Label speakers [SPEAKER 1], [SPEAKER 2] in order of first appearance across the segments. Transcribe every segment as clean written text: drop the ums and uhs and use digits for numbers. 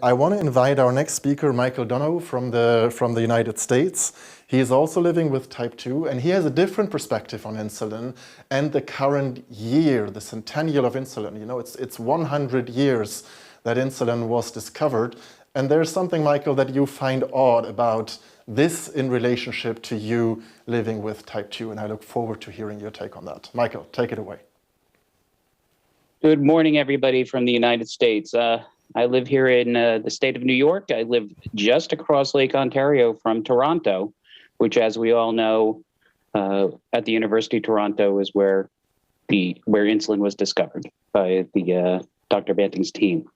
[SPEAKER 1] I want to invite our next speaker, Michael Donohoe from the United States. He is also living with type 2, and he has a different perspective on insulin and the current year, the centennial of insulin. You know, it's 100 years that insulin was discovered. And there's something, Michael, that you find odd about this in relationship to you living with type 2, and I look forward to hearing your take on that. Michael, take it away.
[SPEAKER 2] Good morning, everybody from the United States. I live here in the state of New York. I live just across Lake Ontario from Toronto, which, as we all know, at the University of Toronto is where insulin was discovered by the Dr. Banting's team.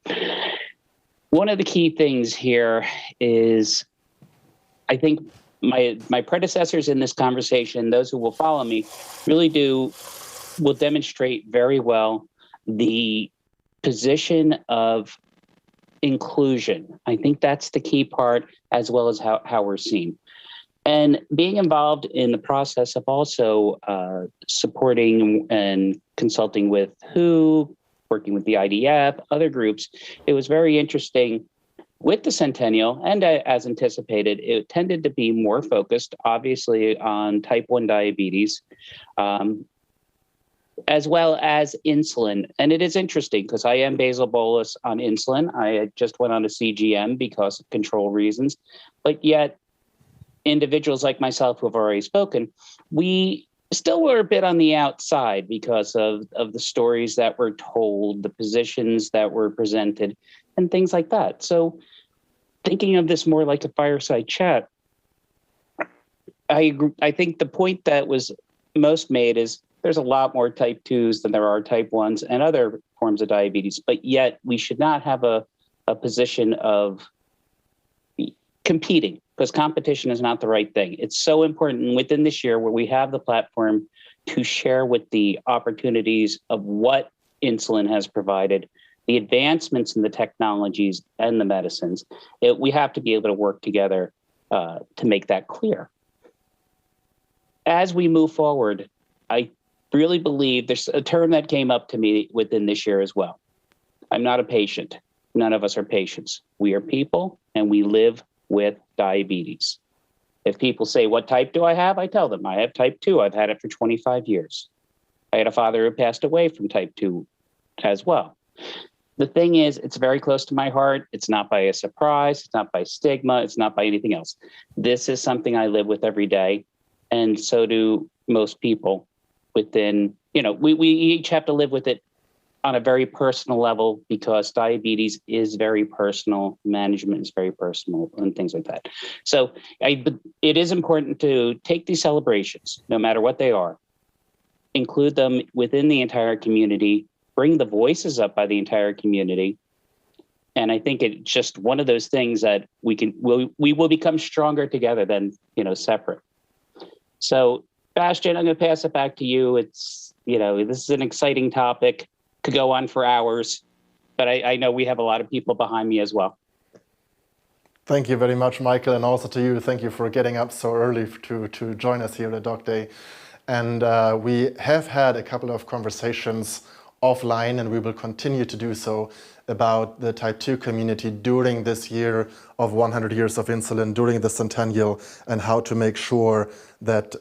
[SPEAKER 2] One of the key things here is, I think my predecessors in this conversation, those who will follow me, really will demonstrate very well the position of inclusion. I think that's the key part, as well as how we're seen. And being involved in the process of also supporting and consulting with WHO, working with the IDF, other groups, it was very interesting. With the Centennial, and as anticipated, it tended to be more focused, obviously, on type 1 diabetes, as well as insulin. And it is interesting because I am basal bolus on insulin. I just went on a CGM because of control reasons. But yet, individuals like myself who have already spoken, we still were a bit on the outside because of the stories that were told, the positions that were presented, and things like that. So thinking of this more like a fireside chat, I think the point that was most made is there's a lot more type 2s than there are type 1s and other forms of diabetes, but yet we should not have a position of competing, because competition is not the right thing. It's so important within this year where we have the platform to share with the opportunities of what insulin has provided, the advancements in the technologies and the medicines. We have to be able to work together to make that clear. As we move forward, I really believe there's a term that came up to me within this year as well. I'm not a patient. None of us are patients. We are people, and we live with diabetes. If people say, what type do I have? I tell them I have type 2. I've had it for 25 years. I had a father who passed away from type 2 as well. The thing is, it's very close to my heart. It's not by a surprise. It's not by stigma. It's not by anything else. This is something I live with every day. And so do most people within, we each have to live with it on a very personal level, because diabetes is very personal, management is very personal, and things like that. So it is important to take these celebrations, no matter what they are, include them within the entire community, bring the voices up by the entire community. And I think it's just one of those things that we will become stronger together than, separate. So Bastian, I'm going to pass it back to you. It's, this is an exciting topic. Could go on for hours, but I know we have a lot of people behind me as well.
[SPEAKER 1] Thank you very much, Michael, and also to you. Thank you for getting up so early to join us here at Doc Day. And we have had a couple of conversations offline, and we will continue to do so, about the type 2 community during this year of 100 years of insulin, during the Centennial, and how to make sure that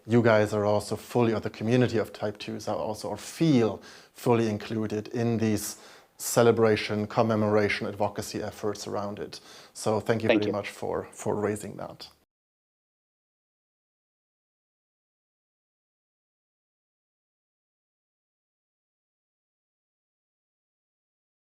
[SPEAKER 1] you guys are also fully, or the community of type 2s are also, or feel fully included in these celebration, commemoration, advocacy efforts around it. So thank you very much for raising that.